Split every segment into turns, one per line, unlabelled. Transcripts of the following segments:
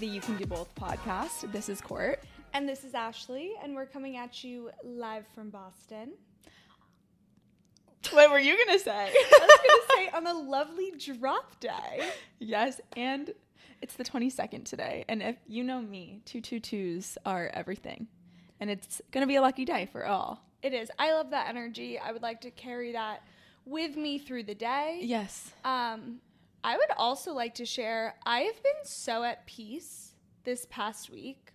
the You Can Do Both podcast. This is Court.
And this is Ashley, and we're coming at you live from Boston.
What were you going to say?
I was going to say on a lovely drop day.
Yes, and it's the 22nd today. And if you know me, 222s are everything. And it's going to be a lucky day for all.
It is. I love that energy. I would like to carry that with me through the day.
Yes.
I would also like to share, I have been so at peace this past week.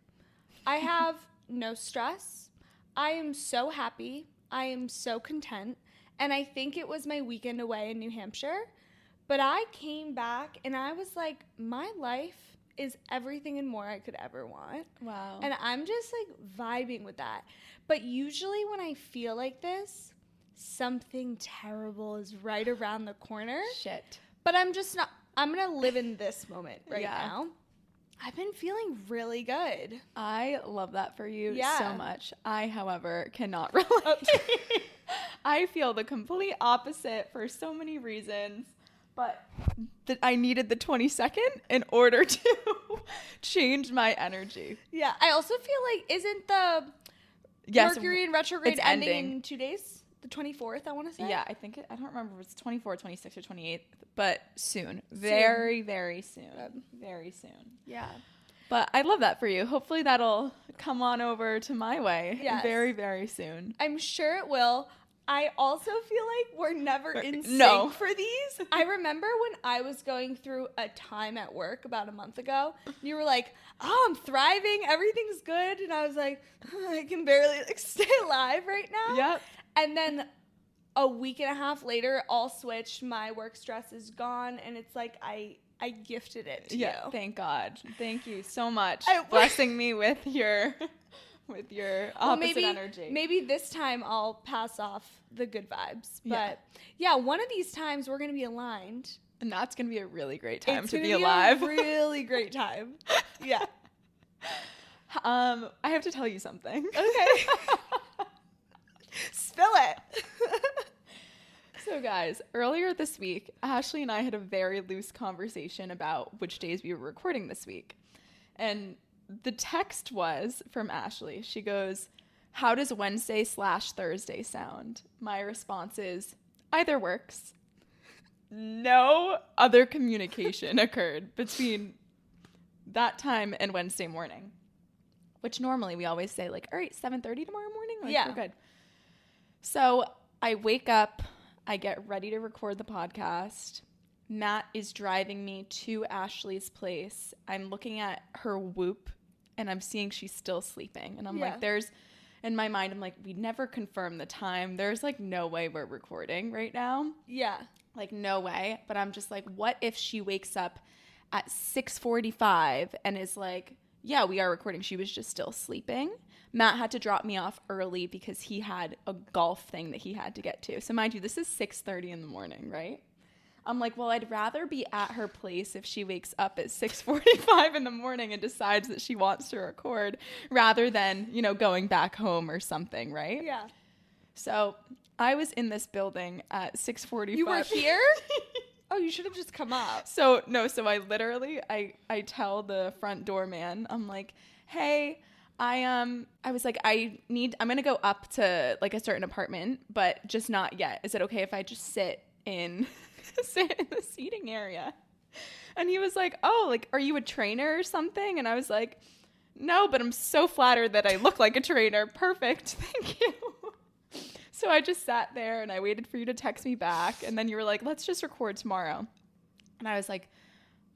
I have no stress. I am so happy. I am so content. And I think it was my weekend away in New Hampshire. But I came back and I was like, my life is everything and more I could ever want.
Wow.
And I'm just like vibing with that. But usually when I feel like this, something terrible is right around the corner.
Shit.
But I'm just not, I'm going to live in this moment right now. I've been feeling really good.
I love that for you so much. I, however, cannot relate. I feel the complete opposite for so many reasons, but I needed the 22nd in order to change my energy.
Yeah. I also feel like, isn't the Mercury in retrograde ending in 2 days? The 24th, I want to say?
Yeah, I think I don't remember if it's 24, 26, or 28th, but soon. Very, very soon. Very soon.
Yeah.
But I love that for you. Hopefully that'll come on over to my way very, very soon.
I'm sure it will. I also feel like we're never in sync for these. I remember when I was going through a time at work about a month ago, you were like, oh, I'm thriving. Everything's good. And I was like, I can barely stay alive right now.
Yep.
And then a week and a half later, all switched. My work stress is gone. And it's like I gifted it to you.
Thank God. Thank you so much. Blessing me with your opposite energy.
Maybe this time I'll pass off the good vibes. But one of these times we're going to be aligned.
And that's going to be a really great time to be
alive. It's really great time. Yeah.
I have to tell you something.
Okay. Spill it.
So guys, earlier this week, Ashley and I had a very loose conversation about which days we were recording this week. And the text was from Ashley. She goes, how does Wednesday/Thursday sound? My response is, either works. No other communication occurred between that time and Wednesday morning, which normally we always say like, all right, 7:30 tomorrow morning? Like, we're good. So I wake up, I get ready to record the podcast. Matt is driving me to Ashley's place. I'm looking at her Whoop and I'm seeing she's still sleeping. And I'm like, in my mind, I'm like, we never confirmed the time. There's like no way we're recording right now.
Yeah.
Like no way. But I'm just like, what if she wakes up at 6:45 and is like, yeah, we are recording. She was just still sleeping. Matt had to drop me off early because he had a golf thing that he had to get to. So mind you, this is 6:30 in the morning, right? I'm like, well, I'd rather be at her place if she wakes up at 6:45 in the morning and decides that she wants to record rather than, going back home or something, right?
Yeah.
So I was in this building at 6:45.
You were here? Oh, you should have just come up.
So I literally, I tell the front door man, I'm like, hey, I was like, I'm going to go up to like a certain apartment, but just not yet. Is it okay if I just sit in the seating area? And he was like, oh, like, are you a trainer or something? And I was like, no, but I'm so flattered that I look like a trainer. Perfect. Thank you. So I just sat there and I waited for you to text me back. And then you were like, let's just record tomorrow. And I was like,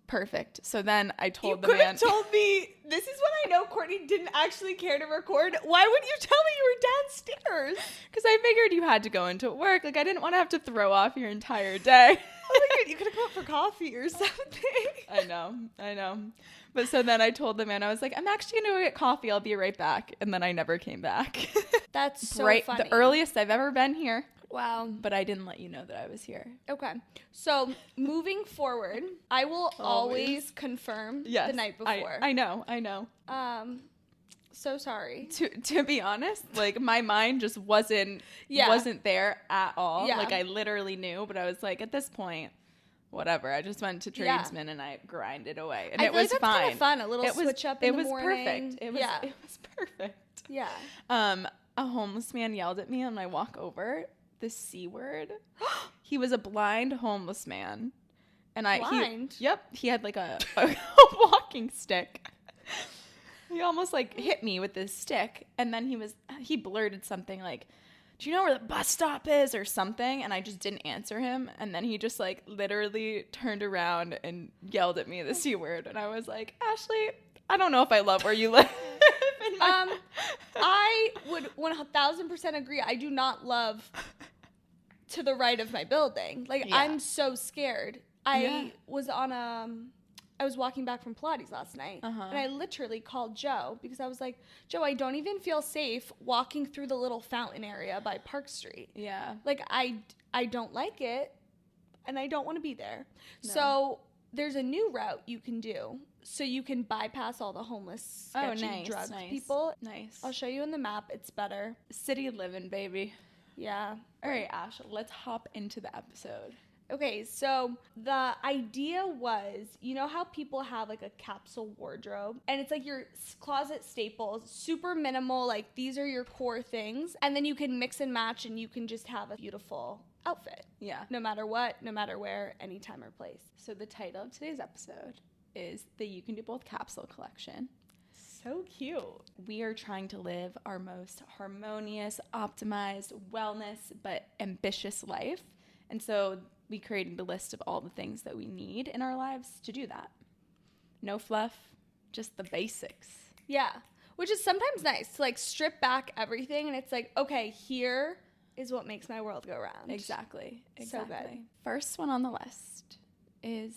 perfect. So then I told the man. You could have
told me, this is when I know Courtney didn't actually care to record. Why would you tell me you were downstairs?
Because I figured you had to go into work. Like, I didn't want to have to throw off your entire day.
Oh my God, you could have come up for coffee or something.
I know. But so then I told the man, I was like, I'm actually going to go get coffee. I'll be right back. And then I never came back.
That's so funny.
The earliest I've ever been here.
Wow.
But I didn't let you know that I was here.
Okay. So moving forward, I will always confirm the night before.
I know.
So sorry.
To be honest, like my mind just wasn't there at all.
Yeah.
Like I literally knew, but I was like, at this point, whatever. I just went to tradesman and I grinded away, and
I
it
feel
was
like that's
fine.
Kind of fun. A little switch up in the morning.
It was perfect.
Yeah.
A homeless man yelled at me on my walk over the C word. He was a blind homeless man, and
blind.
He had like a walking stick. He almost like hit me with this stick, and then he blurted something like, "Do you know where the bus stop is?" or something, and I just didn't answer him, and then he just like literally turned around and yelled at me the C word, and I was like, Ashley, I don't know if I love where you live.
I would 1000% agree. I do not love to the right of my building. Like, I'm so scared. I was walking back from Pilates last night, and I literally called Joe because I was like, Joe, I don't even feel safe walking through the little fountain area by Park Street.
Yeah.
Like, I don't like it, and I don't want to be there. No. So there's a new route you can do. So you can bypass all the homeless, sketchy drug people.
Nice.
I'll show you in the map. It's better.
City living, baby.
Yeah.
All right, Ash, let's hop into the episode.
Okay, so the idea was, you know how people have like a capsule wardrobe, and it's like your closet staples, super minimal, like these are your core things, and then you can mix and match and you can just have a beautiful outfit.
Yeah.
No matter what, no matter where, anytime or place.
So the title of today's episode is the You Can Do Both Capsule collection.
So cute.
We are trying to live our most harmonious, optimized, wellness, but ambitious life. And so we created a list of all the things that we need in our lives to do that. No fluff, just the basics.
Yeah, which is sometimes nice to like strip back everything and it's like, okay, here is what makes my world go round.
Exactly.
So good.
First one on the list is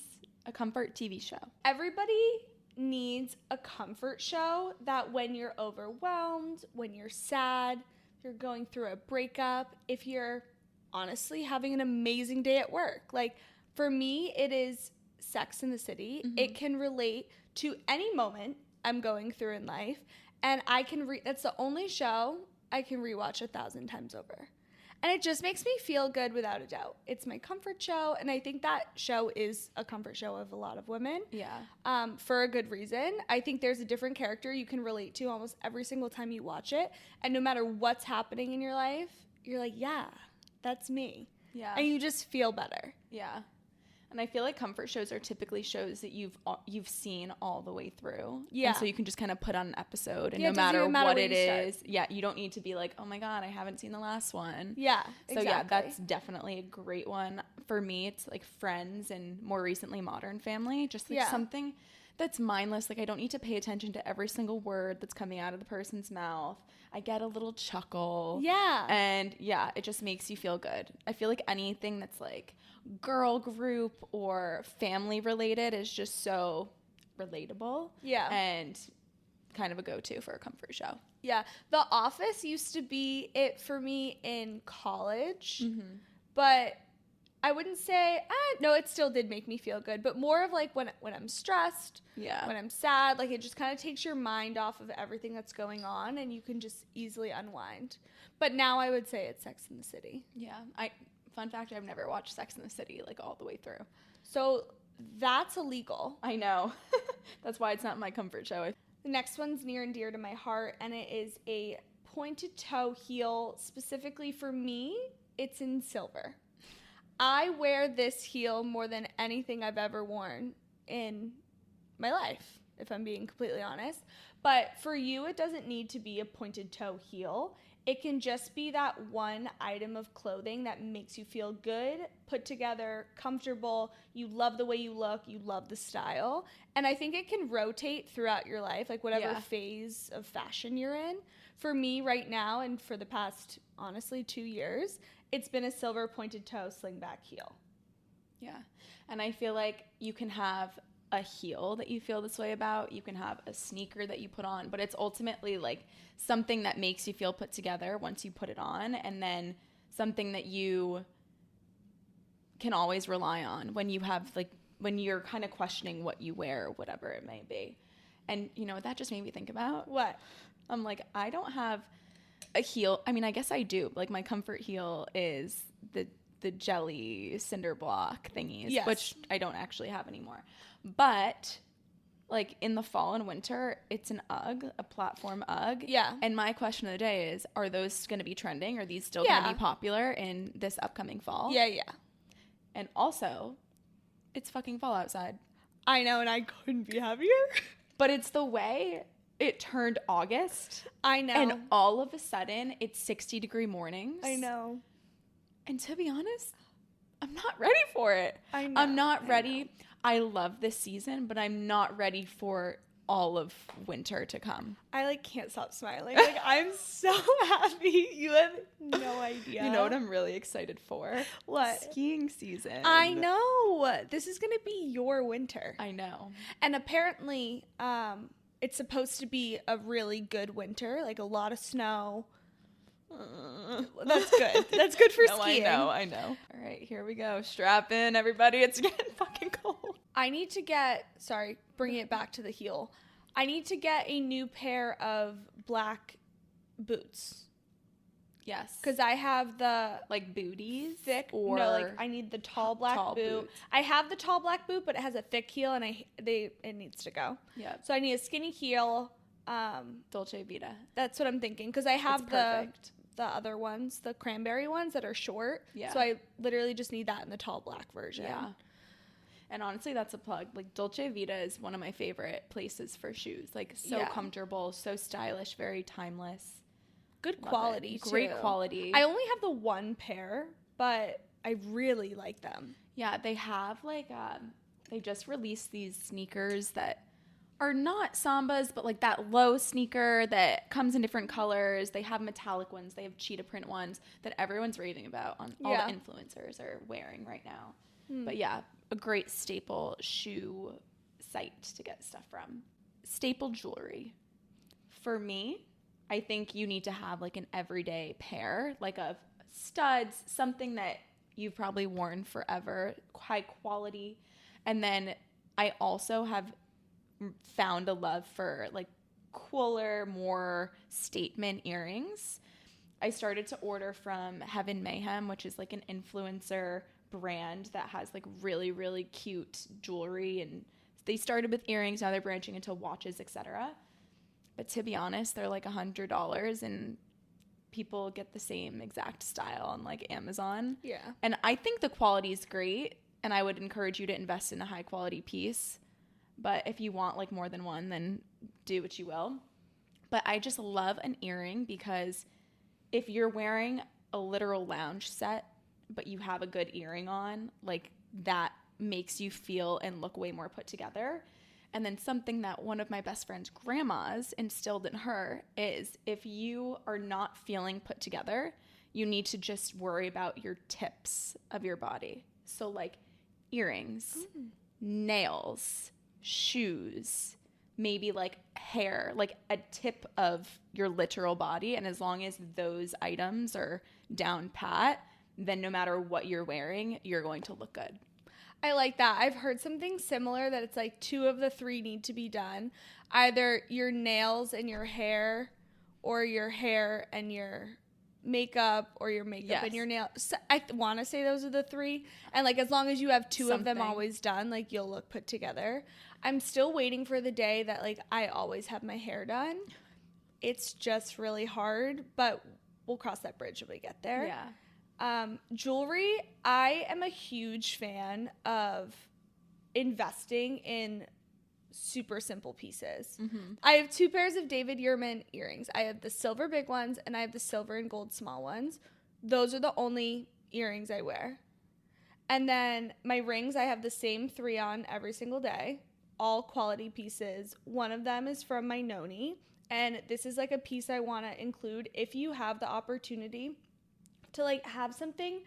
a comfort TV show.
Everybody needs a comfort show that when you're overwhelmed, when you're sad, you're going through a breakup, if you're honestly having an amazing day at work. Like for me, it is Sex in the City. Mm-hmm. It can relate to any moment I'm going through in life. And I can that's the only show I can rewatch 1,000 times over. And it just makes me feel good without a doubt. It's my comfort show, and I think that show is a comfort show of a lot of women.
Yeah.
For a good reason. I think there's a different character you can relate to almost every single time you watch it. And no matter what's happening in your life, you're like, yeah, that's me.
Yeah.
And you just feel better.
Yeah. And I feel like comfort shows are typically shows that you've seen all the way through.
Yeah.
And so you can just kind of put on an episode, and no matter what it is, you don't need to be like, oh my God, I haven't seen the last one.
Yeah,
So yeah, that's definitely a great one. For me, it's like Friends and more recently Modern Family. Just like something that's mindless. Like I don't need to pay attention to every single word that's coming out of the person's mouth. I get a little chuckle.
Yeah.
And yeah, it just makes you feel good. I feel like anything that's like girl group or family related is just so relatable.
Yeah.
And kind of a go-to for a comfort show.
Yeah. The Office used to be it for me in college. Mm-hmm. But I wouldn't say, no, it still did make me feel good, but more of like when I'm stressed, when I'm sad, like it just kind of takes your mind off of everything that's going on and you can just easily unwind. But now I would say it's Sex in the City.
Yeah. Fun fact, I've never watched Sex in the City like all the way through.
So that's illegal.
I know. That's why it's not my comfort show.
The next one's near and dear to my heart, and it is a pointed toe heel. Specifically for me, it's in silver. I wear this heel more than anything I've ever worn in my life, if I'm being completely honest. But for you, it doesn't need to be a pointed toe heel. It can just be that one item of clothing that makes you feel good, put together, comfortable. You love the way you look. You love the style. And I think it can rotate throughout your life, like whatever phase of fashion you're in. For me right now and for the past, honestly, 2 years, it's been a silver pointed toe slingback heel.
Yeah. And I feel like you can have a heel that you feel this way about. You can have a sneaker that you put on, but it's ultimately like something that makes you feel put together once you put it on, and then something that you can always rely on when you have like when you're kind of questioning what you wear or whatever it may be. And you know what that just made me think about?
What?
I'm like, I don't have a heel. I mean, I guess I do. Like my comfort heel is the the jelly cinder block thingies,
Yes.
which I don't actually have anymore. But like in the fall and winter, it's an UGG, a platform UGG.
Yeah.
And my question of the day is, are those going to be trending? Are these still going to be popular in this upcoming fall?
Yeah, yeah.
And also, it's fucking fall outside.
I know, and I couldn't be happier.
But it's the way it turned August.
I know.
And all of a sudden, it's 60-degree mornings.
I know.
And to be honest, I'm not ready for it.
I know.
I'm not ready. I love this season, but I'm not ready for all of winter to come.
I like can't stop smiling. Like I'm so happy. You have no idea.
You know what I'm really excited for?
What?
Skiing season.
I know. This is gonna be your winter.
I know.
And apparently, it's supposed to be a really good winter, like a lot of snow. That's good. That's good for skiing.
I know. All right, here we go. Strap in, everybody. It's getting fucking cold.
I need to get, bringing it back to the heel. I need to get a new pair of black boots.
Yes.
Because I have the
like booties
thick,
or
no, like I need the tall black boot.
boots.
I have the tall black boot, but it has a thick heel and it needs to go.
Yeah.
So I need a skinny heel.
Dolce Vita.
That's what I'm thinking. Because I have
It's perfect.
the other ones, the cranberry ones that are short.
Yeah.
So I literally just need that in the tall black version.
Yeah. And honestly, that's a plug. Like Dolce Vita is one of my favorite places for shoes. Like so comfortable, so stylish, very timeless.
Good
Love
quality
it.
too.
Great quality.
I only have the one pair, but I really like them.
Yeah, they have like they just released these sneakers that are not Sambas, but like that low sneaker that comes in different colors. They have metallic ones. They have cheetah print ones that everyone's raving about on all the influencers are wearing right now. But yeah, a great staple shoe site to get stuff from. Staple jewelry. For me, I think you need to have like an everyday pair, like of studs, something that you've probably worn forever, high quality. And then I also have found a love for like cooler, more statement earrings. I started to order from Heaven Mayhem, which is like an influencer brand that has like really, really cute jewelry. And they started with earrings, now they're branching into watches, etc. But to be honest, they're like $100 and people get the same exact style on like Amazon.
Yeah.
And I think the quality is great and I would encourage you to invest in a high quality piece. But if you want like more than one, then do what you will. But I just love an earring because if you're wearing a literal lounge set, but you have a good earring on, like that makes you feel and look way more put together. And then something that one of my best friend's grandmas instilled in her is if you are not feeling put together, you need to just worry about your tips of your body. So like earrings, nails, shoes, maybe like hair, like a tip of your literal body. And as long as those items are down pat, then no matter what you're wearing, you're going to look good.
I like that. I've heard something similar that it's like 2 of the 3 need to be done. Either your nails and your hair or your hair and your makeup or your makeup and your nails. So I want to say those are the 3. And like as long as you have 2 of them always done, like you'll look put together. I'm still waiting for the day that like I always have my hair done. It's just really hard, but we'll cross that bridge when we get there.
Yeah.
Jewelry, I am a huge fan of investing in super simple pieces. I have 2 pairs of David Yurman earrings. I have the silver big ones and I have the silver and gold small ones. Those are the only earrings I wear. And then my rings, I have the same 3 on every single day, all quality pieces. One of them is from my noni, and this is like a piece I want to include if you have the opportunity to like have something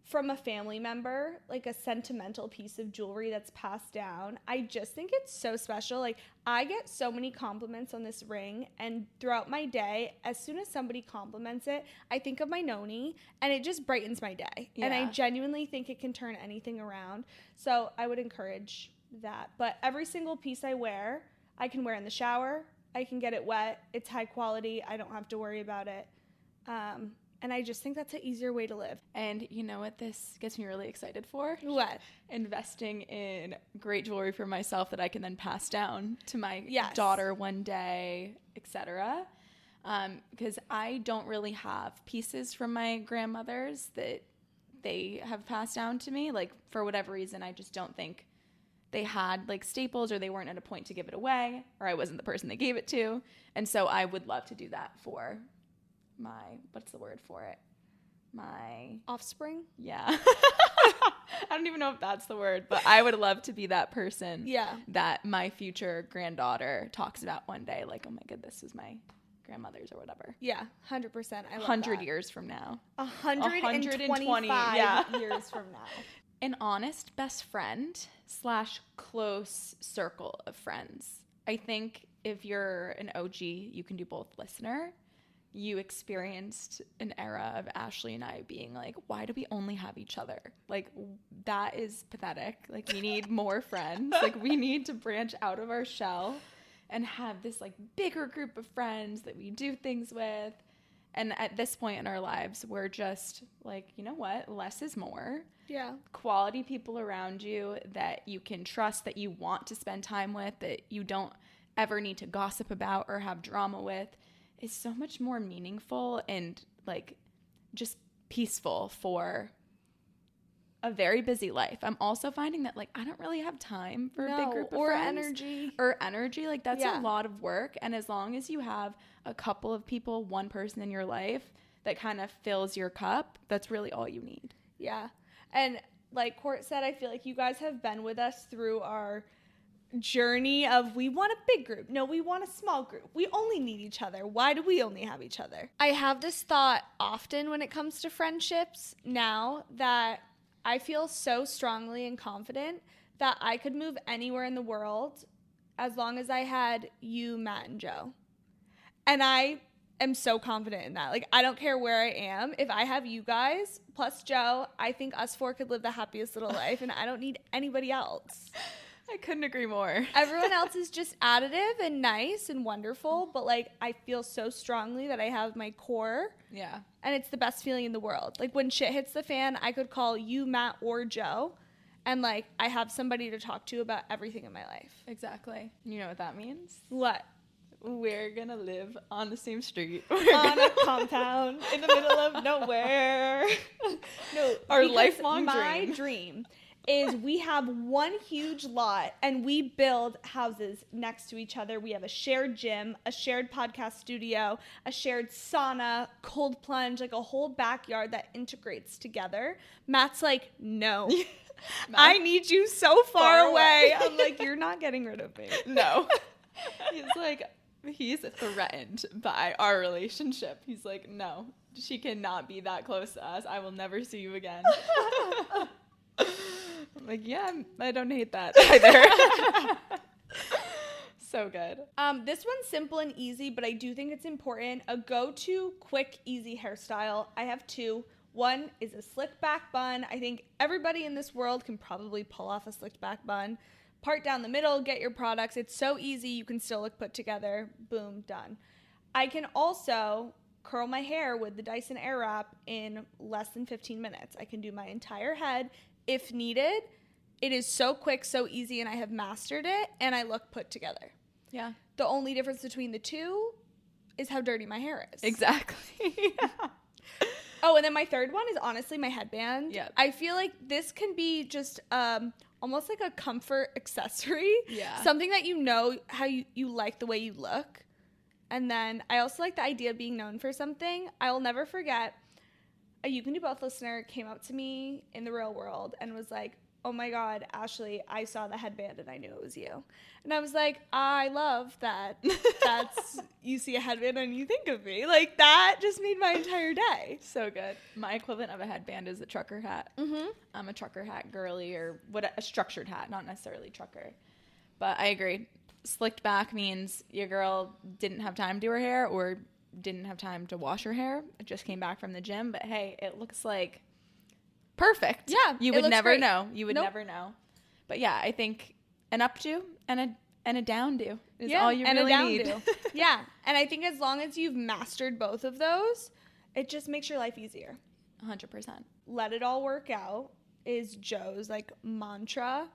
from a family member, like a sentimental piece of jewelry that's passed down. I just think it's so special. Like I get so many compliments on this ring, and throughout my day, as soon as somebody compliments it, I think of my noni and it just brightens my day. Yeah. And I genuinely think it can turn anything around. So I would encourage that. But every single piece I wear, I can wear in the shower. I can get it wet. It's high quality. I don't have to worry about it. And I just think that's an easier way to live.
And you know what this gets me really excited for?
What?
Investing in great jewelry for myself that I can then pass down to my
Yes.
daughter one day, etc. Because I don't really have pieces from my grandmothers that they have passed down to me. Like, for whatever reason, I just don't think they had like staples, or they weren't at a point to give it away, or I wasn't the person they gave it to. And so I would love to do that for my, what's the word for it? My
Offspring?
Yeah. I don't even know if that's the word, but I would love to be that person that my future granddaughter talks about one day. Like, oh my God, this is my grandmother's or whatever.
Yeah, 100%. I love
100
that.
years from now.
125 years from now.
An honest best friend / close circle of friends. I think if you're an OG, you can do both listener. You experienced an era of Ashley and I being like, why do we only have each other? Like, that is pathetic. Like, we need more friends. Like, we need to branch out of our shell and have this like bigger group of friends that we do things with. And at this point in our lives, we're just like, you know what? Less is more.
Yeah.
Quality people around you that you can trust, that you want to spend time with, that you don't ever need to gossip about or have drama with, is so much more meaningful and like just peaceful for a very busy life. I'm also finding that like I don't really have time for a big group of friends. Energy. Like, that's a lot of work. And as long as you have a couple of people, one person in your life that kind of fills your cup, that's really all you need.
Yeah. And like Court said, I feel like you guys have been with us through our journey of we want a big group. No, we want a small group. We only need each other. Why do we only have each other? I have this thought often when it comes to friendships now that I feel so strongly and confident that I could move anywhere in the world as long as I had you, Matt, and Joe. And I am so confident in that. Like, I don't care where I am. If I have you guys plus Joe, I think us four could live the happiest little life, and I don't need anybody else.
I couldn't agree more.
Everyone else is just additive and nice and wonderful, but like I feel so strongly that I have my core.
Yeah.
And it's the best feeling in the world. Like, when shit hits the fan, I could call you, Matt, or Joe, and like I have somebody to talk to about everything in my life.
Exactly. You know what that means?
What?
We're gonna live on the same street.
On a compound in the middle of nowhere. No,
our lifelong
my dream is we have one huge lot and we build houses next to each other. We have a shared gym, a shared podcast studio, a shared sauna, cold plunge, like a whole backyard that integrates together. Matt's like, no, I need you so far away. I'm like, you're not getting rid of me.
No. He's threatened by our relationship. He's like, no, she cannot be that close to us. I will never see you again. I'm like, yeah, I don't hate that either. So good.
This one's simple and easy, but I do think it's important. A go-to quick, easy hairstyle. I have two. One is a slick back bun. I think everybody in this world can probably pull off a slicked back bun. Part down the middle, get your products. It's so easy. You can still look put together. Boom, done. I can also curl my hair with the Dyson Airwrap in less than 15 minutes. I can do my entire head if needed. It is so quick, so easy, and I have mastered it, and I look put together.
Yeah.
The only difference between the two is how dirty my hair is.
Exactly.
Oh, and then my third one is honestly my headband.
Yeah.
I feel like this can be just almost like a comfort accessory.
Yeah.
Something that you know how you like the way you look. And then I also like the idea of being known for something. I will never forget, a You Can Do Both listener came up to me in the real world and was like, oh my God, Ashley, I saw the headband and I knew it was you. And I was like, I love that. That's, you see a headband and you think of me. Like, that just made my entire day.
So good. My equivalent of a headband is a trucker hat.
Mm-hmm.
I'm a trucker hat girly, or a structured hat, not necessarily trucker. But I agree. Slicked back means your girl didn't have time to do her hair or didn't have time to wash her hair. It just came back from the gym. But hey, it looks like perfect.
Yeah.
You would never
great.
know. You would never know. But yeah, I think an updo and a downdo is all you really need.
Yeah. And I think as long as you've mastered both of those, It just makes your life easier.
100%.
Let it all work out is Joe's like mantra,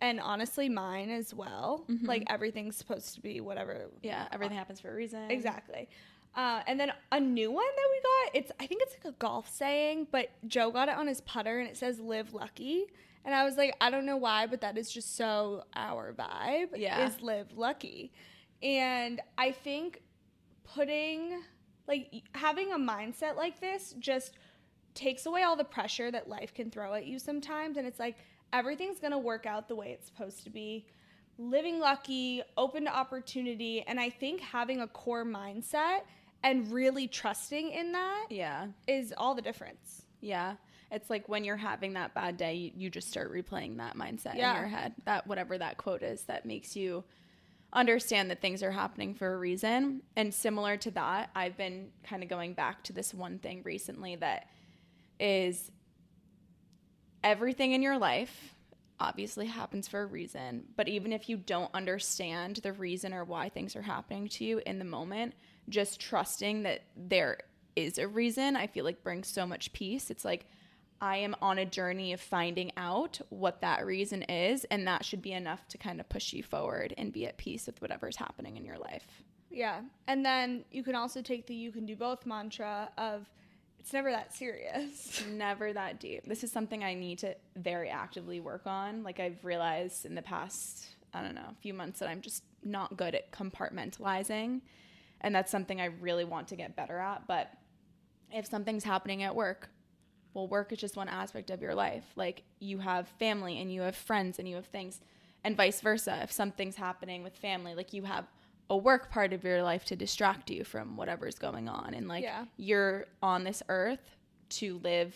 and honestly mine as well. Like everything's supposed to be whatever.
Yeah, everything happens for a reason.
Exactly. And then a new one that we got, I think it's like a golf saying, but Joe got it on his putter and it says live lucky. And I was like, I don't know why, but that is just so our vibe.
Yeah.
Is live lucky. And I think having a mindset like this just takes away all the pressure that life can throw at you sometimes. And it's like, everything's going to work out the way it's supposed to be. Living lucky, open to opportunity. And I think having a core mindset and really trusting in that is all the difference.
Yeah. It's like when you're having that bad day, you just start replaying that mindset in your head. That whatever that quote is that makes you understand that things are happening for a reason. And similar to that, I've been kind of going back to this one thing recently that is everything in your life obviously happens for a reason. But even if you don't understand the reason or why things are happening to you in the moment, just trusting that there is a reason, I feel like brings so much peace. It's like I am on a journey of finding out what that reason is, and that should be enough to kind of push you forward and be at peace with whatever's happening in your life.
Yeah. And then you can also take the you can do both mantra of it's never that serious.
Never that deep. This is something I need to very actively work on. Like I've realized in the past, I don't know, few months that I'm just not good at compartmentalizing. And that's something I really want to get better at. But if something's happening at work, well, work is just one aspect of your life. Like you have family and you have friends and you have things, and vice versa. If something's happening with family, like you have a work part of your life to distract you from whatever's going on. And like you're on this earth to live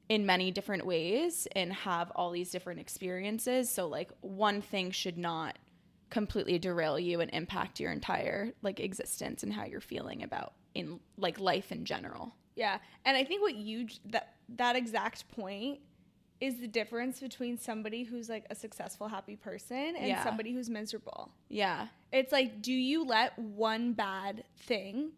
in many different ways and have all these different experiences. So like one thing should not completely derail you and impact your entire like existence and how you're feeling about in like life in general.
Yeah. And I think what that exact point is the difference between somebody who's like a successful, happy person and somebody who's miserable.
Yeah.
It's like, do you let one bad thing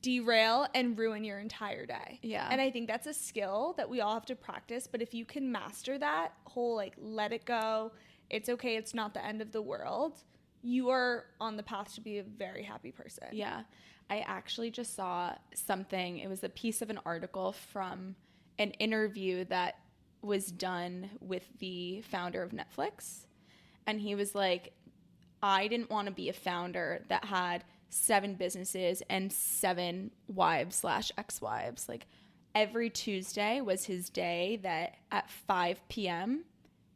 derail and ruin your entire day?
Yeah.
And I think that's a skill that we all have to practice. But if you can master that whole like, let it go, it's okay, it's not the end of the world, you are on the path to be a very happy person.
Yeah. I actually just saw something. It was a piece of an article from an interview that was done with the founder of Netflix. And he was like, I didn't want to be a founder that had 7 businesses and 7 wives/ex-wives. Like every Tuesday was his day that at 5 p.m.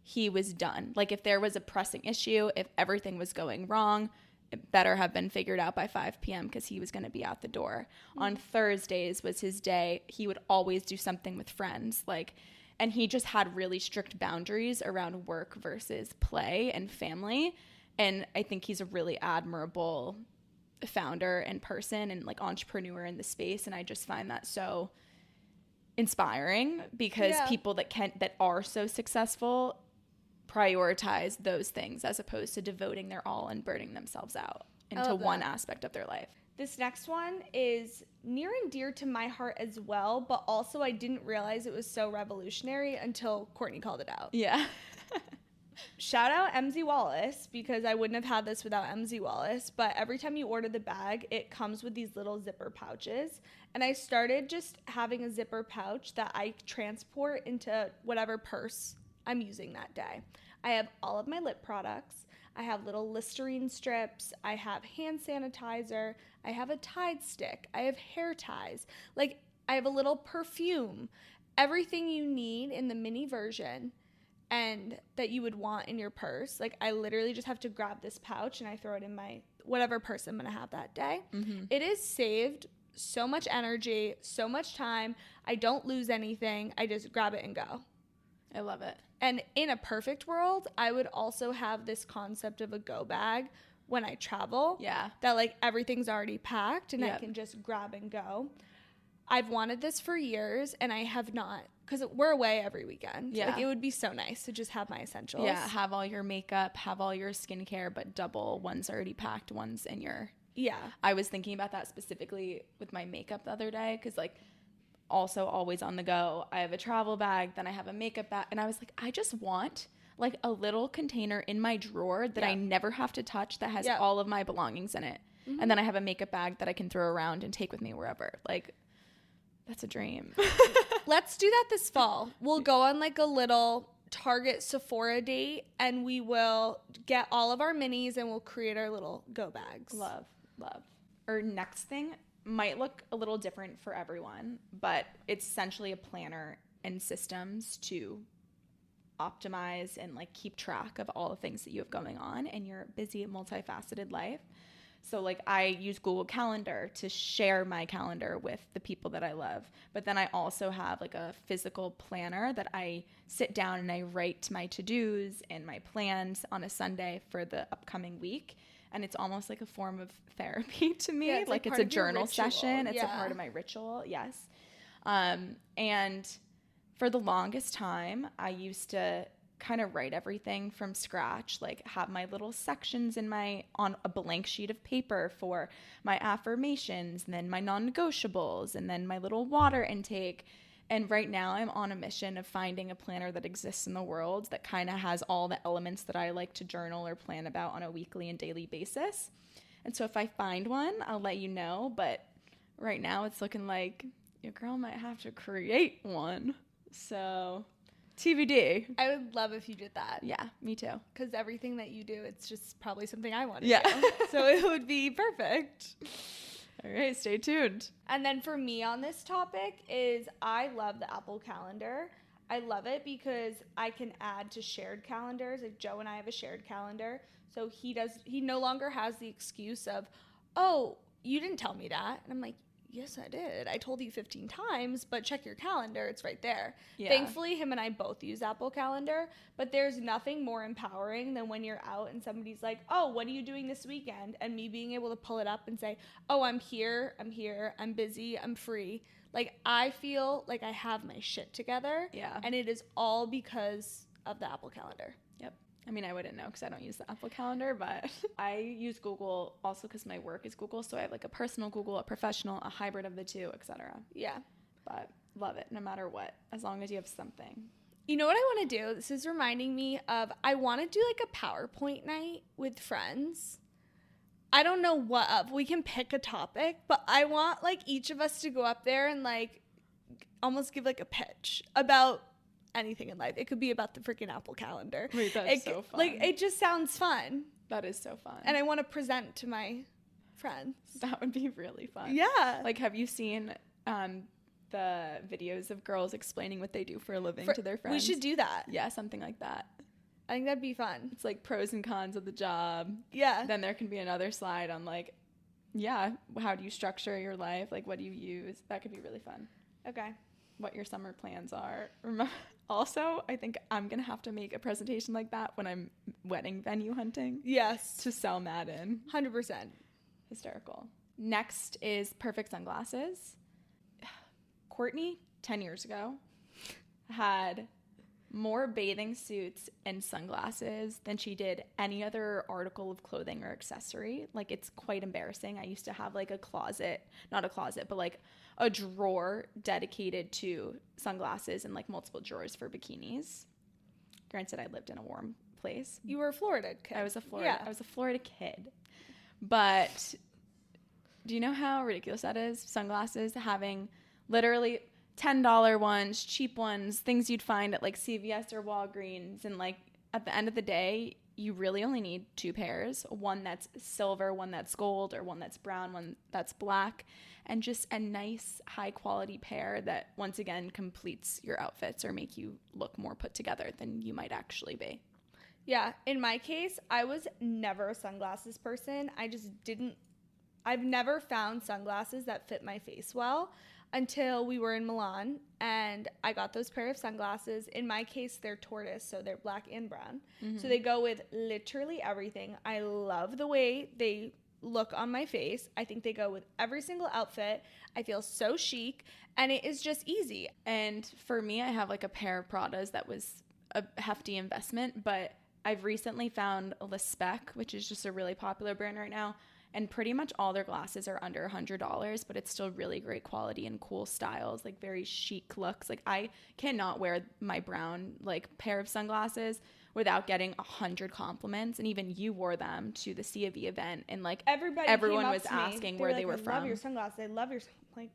he was done. Like if there was a pressing issue, if everything was going wrong, it better have been figured out by 5 p.m. because he was going to be out the door. On Thursdays was his day. He would always do something with friends. And he just had really strict boundaries around work versus play and family. And I think he's a really admirable founder and person and like entrepreneur in the space. And I just find that so inspiring because people that are so successful prioritize those things as opposed to devoting their all and burning themselves out into one aspect of their life.
This next one is near and dear to my heart as well, but also I didn't realize it was so revolutionary until Courtney called it out.
Yeah.
Shout out MZ Wallace, because I wouldn't have had this without MZ Wallace, but every time you order the bag, it comes with these little zipper pouches. And I started just having a zipper pouch that I transport into whatever purse I'm using that day. I have all of my lip products. I have little Listerine strips. I have hand sanitizer. I have a Tide stick. I have hair ties. Like, I have a little perfume. Everything you need in the mini version and that you would want in your purse. Like, I literally just have to grab this pouch and I throw it in my whatever purse I'm going to have that day. Mm-hmm. It is saved so much energy, so much time. I don't lose anything. I just grab it and go.
I love it.
And in a perfect world, I would also have this concept of a go bag when I travel.
Yeah.
That like everything's already packed and I can just grab and go. I've wanted this for years and I have not, because we're away every weekend.
Yeah.
Like it would be so nice to just have my essentials.
Yeah. Have all your makeup, have all your skincare, but double. One's already packed, one's in your
Yeah.
I was thinking about that specifically with my makeup the other day because, like, also always on the go. I have a travel bag, then I have a makeup bag, and I was like, I just want like a little container in my drawer that I never have to touch that has all of my belongings in it. Mm-hmm. And then I have a makeup bag that I can throw around and take with me wherever. Like, that's a dream.
Let's do that this fall. We'll go on like a little Target Sephora date and we will get all of our minis and we'll create our little go bags.
Love. Our next thing might look a little different for everyone, but it's essentially a planner and systems to optimize and like keep track of all the things that you have going on in your busy, multifaceted life. So like I use Google Calendar to share my calendar with the people that I love. But then I also have like a physical planner that I sit down and I write my to-dos and my plans on a Sunday for the upcoming week. And it's almost like a form of therapy to me.
Yeah,
it's a journal session. It's a part of my ritual. Yes. And for the longest time, I used to kind of write everything from scratch, like have my little sections on a blank sheet of paper for my affirmations and then my non-negotiables and then my little water intake. And right now I'm on a mission of finding a planner that exists in the world that kind of has all the elements that I like to journal or plan about on a weekly and daily basis. And so if I find one, I'll let you know. But right now it's looking like your girl might have to create one. So TBD.
I would love if you did that.
Yeah, me too.
Because everything that you do, it's just probably something I want to do. So it would be perfect.
All right, stay tuned.
And then for me on this topic is I love the Apple Calendar. I love it because I can add to shared calendars. Like Joe and I have a shared calendar. So he no longer has the excuse of, oh, you didn't tell me that. And I'm like, yes, I did. I told you 15 times, but check your calendar. It's right there. Yeah. Thankfully, him and I both use Apple Calendar, but there's nothing more empowering than when you're out and somebody's like, oh, what are you doing this weekend? And me being able to pull it up and say, oh, I'm here, I'm busy, I'm free. Like, I feel like I have my shit together.
Yeah.
And it is all because of the Apple Calendar.
Yep. I mean, I wouldn't know because I don't use the Apple Calendar, but I use Google also because my work is Google. So I have like a personal Google, a professional, a hybrid of the two, etc.
Yeah.
But love it no matter what, as long as you have something.
You know what I want to do? This is reminding me of, I want to do like a PowerPoint night with friends. I don't know what of. We can pick a topic, but I want like each of us to go up there and like almost give like a pitch about anything in life. It could be about the freaking Apple Calendar.
Wait, that's so fun.
Like, it just sounds fun.
That is so fun.
And I want to present to my friends.
That would be really fun.
Yeah.
Like, have you seen the videos of girls explaining what they do for a living to their friends?
We should do that.
Yeah, something like that.
I think that'd be fun.
It's like pros and cons of the job.
Yeah.
Then there can be another slide on like, how do you structure your life? Like, what do you use? That could be really fun.
Okay.
What your summer plans are. Also, I think I'm going to have to make a presentation like that when I'm wedding venue hunting.
Yes.
To sell Madden.
100%.
Hysterical. Next is perfect sunglasses. Courtney, 10 years ago, had more bathing suits and sunglasses than she did any other article of clothing or accessory. Like, it's quite embarrassing. I used to have like not a closet, but like a drawer dedicated to sunglasses and like multiple drawers for bikinis. Granted, I lived in a warm place.
You were a Florida kid.
I was a Florida kid. But do you know how ridiculous that is? Sunglasses having literally $10 ones, cheap ones, things you'd find at like CVS or Walgreens. And like at the end of the day, you really only need two pairs, one that's silver, one that's gold, or one that's brown, one that's black, and just a nice high quality pair that once again completes your outfits or make you look more put together than you might actually be.
Yeah. In my case, I was never a sunglasses person. I've never found sunglasses that fit my face well until we were in Milan and I got those pair of sunglasses. In my case, they're tortoise, so they're black and brown. Mm-hmm. So they go with literally everything. I love the way they look on my face. I think they go with every single outfit. I feel so chic and it is just easy.
And for me, I have like a pair of Pradas that was a hefty investment, but I've recently found Le Spec, which is just a really popular brand right now. And pretty much all their glasses are under $100, but it's still really great quality and cool styles, like very chic looks. Like I cannot wear my brown like pair of sunglasses without getting 100 compliments. And even you wore them to the C of E event, and like everyone was asking where they were from.
I love your sunglasses. I love your, like,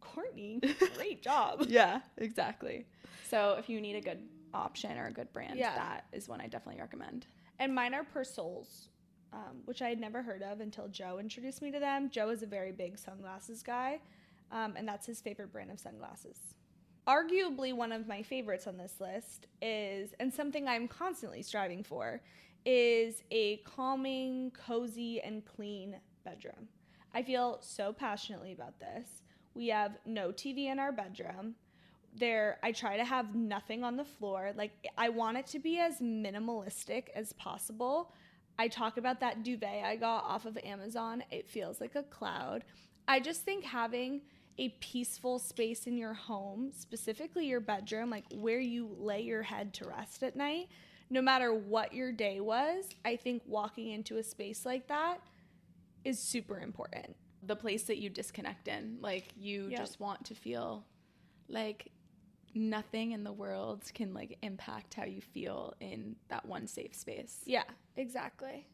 Courtney, great job.
Yeah, exactly. So if you need a good option or a good brand, that is one I definitely recommend.
And mine are Persols, which I had never heard of until Joe introduced me to them. Joe is a very big sunglasses guy, and that's his favorite brand of sunglasses. Arguably one of my favorites on this list is, and something I'm constantly striving for, is a calming, cozy, and clean bedroom. I feel so passionately about this. We have no TV in our bedroom. I try to have nothing on the floor. Like, I want it to be as minimalistic as possible. I talk about that duvet I got off of Amazon. It feels like a cloud. I just think having a peaceful space in your home, specifically your bedroom, like where you lay your head to rest at night, no matter what your day was, I think walking into a space like that is super important.
The place that you disconnect in, like you just want to feel like nothing in the world can like impact how you feel in that one safe space.
Yeah, exactly.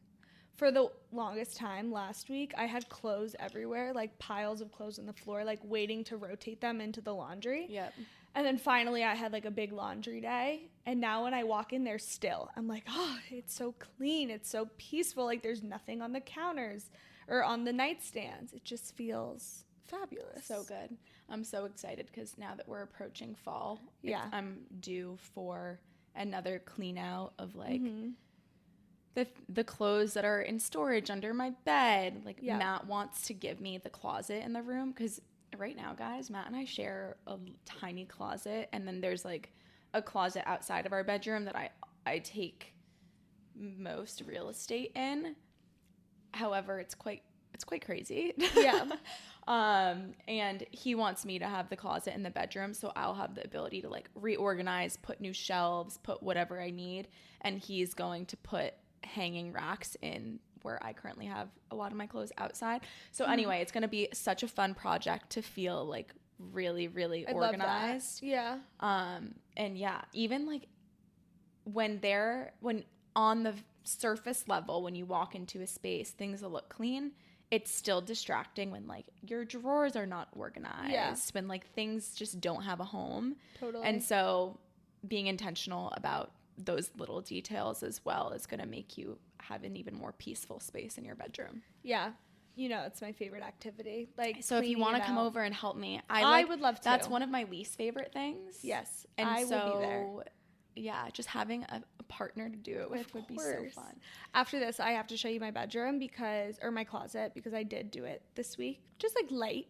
For the longest time last week, I had clothes everywhere, like piles of clothes on the floor, like waiting to rotate them into the laundry.
Yep.
And then finally I had like a big laundry day. And now when I walk in there still, I'm like, oh, it's so clean. It's so peaceful. Like there's nothing on the counters or on the nightstands. It just feels fabulous.
So good. I'm so excited because now that we're approaching fall, I'm due for another clean out of like the clothes that are in storage under my bed. Like Matt wants to give me the closet in the room because right now, guys, Matt and I share a tiny closet, and then there's like a closet outside of our bedroom that I take most real estate in. However, it's quite crazy.
Yeah.
And he wants me to have the closet in the bedroom, so I'll have the ability to like reorganize, put new shelves, put whatever I need, and he's going to put hanging racks in where I currently have a lot of my clothes outside. So anyway, it's going to be such a fun project to feel like really, really organized.
Yeah.
And yeah, even like when on the surface level, when you walk into a space, things will look clean. It's still distracting when like your drawers are not organized, when like things just don't have a home.
Totally.
And so being intentional about those little details as well is going to make you have an even more peaceful space in your bedroom.
Yeah. You know, it's my favorite activity. Like,
so if you want to come over and help me,
I would love to.
That's one of my least favorite things.
Yes.
And
I will be there.
Yeah, just having a partner to do it with would be so fun.
After this, I have to show you my bedroom or my closet, because I did do it this week. Just like light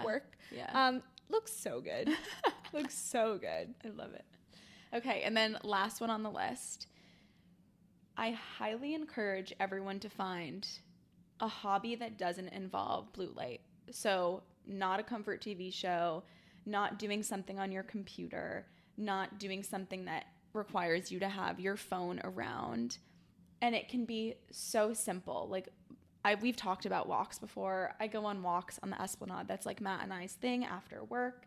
work.
Yeah.
Looks so good. Looks so good.
I love it. Okay, and then last one on the list. I highly encourage everyone to find a hobby that doesn't involve blue light. So not a comfort TV show, not doing something on your computer, not doing something that requires you to have your phone around. And it can be so simple. Like we've talked about walks before. I go on walks on the Esplanade. That's like Matt and I's thing after work.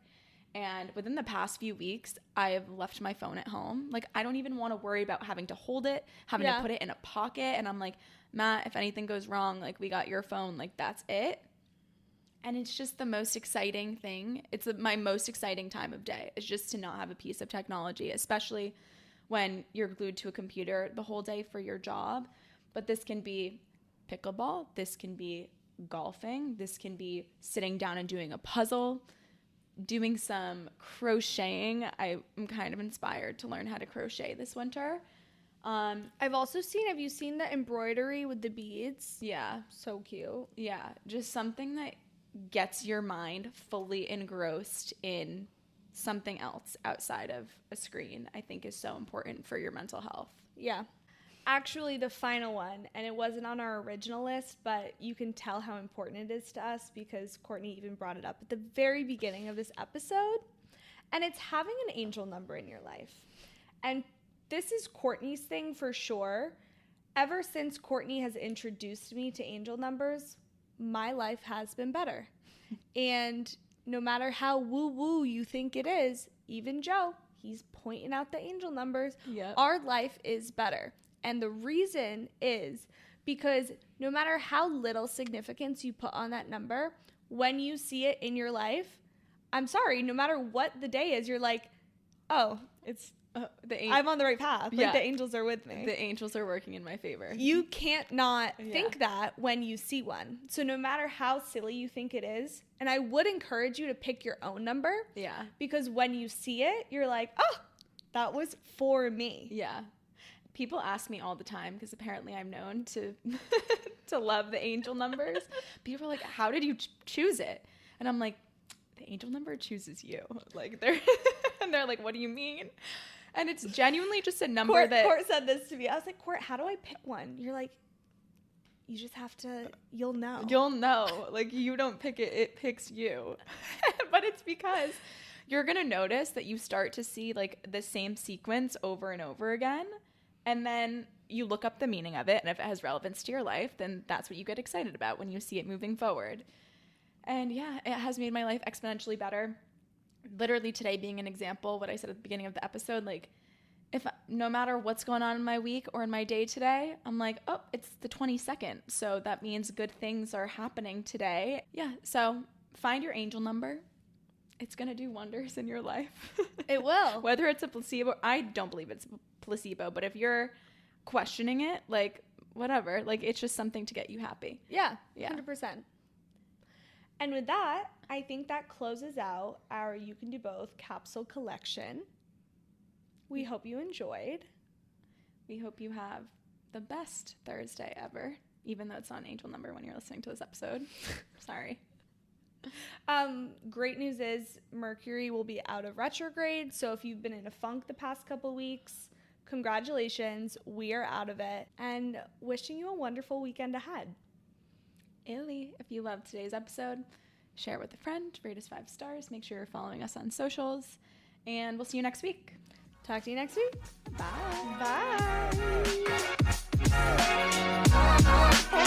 And within the past few weeks, I've left my phone at home. Like, I don't even want to worry about having to hold it, having to put it in a pocket. And I'm like, Matt, if anything goes wrong, like, we got your phone. Like, that's it. And it's just the most exciting thing. It's my most exciting time of day. It's just to not have a piece of technology, especially when you're glued to a computer the whole day for your job. But this can be pickleball. This can be golfing. This can be sitting down and doing a puzzle, doing some crocheting. I am kind of inspired to learn how to crochet this winter.
Have you seen the embroidery with the beads?
Yeah.
So cute.
Yeah. Just something that gets your mind fully engrossed in something else outside of a screen, I think is so important for your mental health.
Yeah. Actually, the final one, and it wasn't on our original list, but you can tell how important it is to us because Courtney even brought it up at the very beginning of this episode, and it's having an angel number in your life. And this is Courtney's thing for sure. Ever since Courtney has introduced me to angel numbers, my life has been better. And no matter how woo-woo you think it is, even Joe, he's pointing out the angel numbers.
Yep.
Our life is better. And the reason is because no matter how little significance you put on that number, when you see it in your life, I'm sorry, no matter what the day is, you're like, oh, it's I'm on the right path. Like, the angels are with me.
The angels are working in my favor.
You can't not think that when you see one. So no matter how silly you think it is, and I would encourage you to pick your own number.
Yeah.
Because when you see it, you're like, oh, that was for me.
Yeah. People ask me all the time, because apparently I'm known to to love the angel numbers. People are like, how did you choose it? And I'm like, the angel number chooses you. Like, they're like, what do you mean? And it's genuinely just a number
Court said this to me. I was like, Court, how do I pick one? You're like, you just have to, you'll know.
You'll know. Like, you don't pick it, it picks you. But it's because you're going to notice that you start to see, like, the same sequence over and over again. And then you look up the meaning of it. And if it has relevance to your life, then that's what you get excited about when you see it moving forward. And yeah, it has made my life exponentially better. Literally today being an example, what I said at the beginning of the episode, like, if no matter what's going on in my week or in my day today, I'm like, oh, it's the 22nd. So that means good things are happening today. Yeah. So find your angel number. It's going to do wonders in your life.
It will.
Whether it's a placebo, I don't believe it's a placebo, but if you're questioning it, like, whatever, like, it's just something to get you happy.
Yeah. 100%. And with that, I think that closes out our You Can Do Both capsule collection. We hope you enjoyed.
We hope you have the best Thursday ever, even though it's not an angel number when you're listening to this episode. Sorry.
Great news is Mercury will be out of retrograde. So if you've been in a funk the past couple weeks, congratulations. We are out of it. And wishing you a wonderful weekend ahead.
Illy, if you loved today's episode, share it with a friend, rate us 5 stars, make sure you're following us on socials, and we'll see you next week.
Talk to you next week.
Bye.
Bye.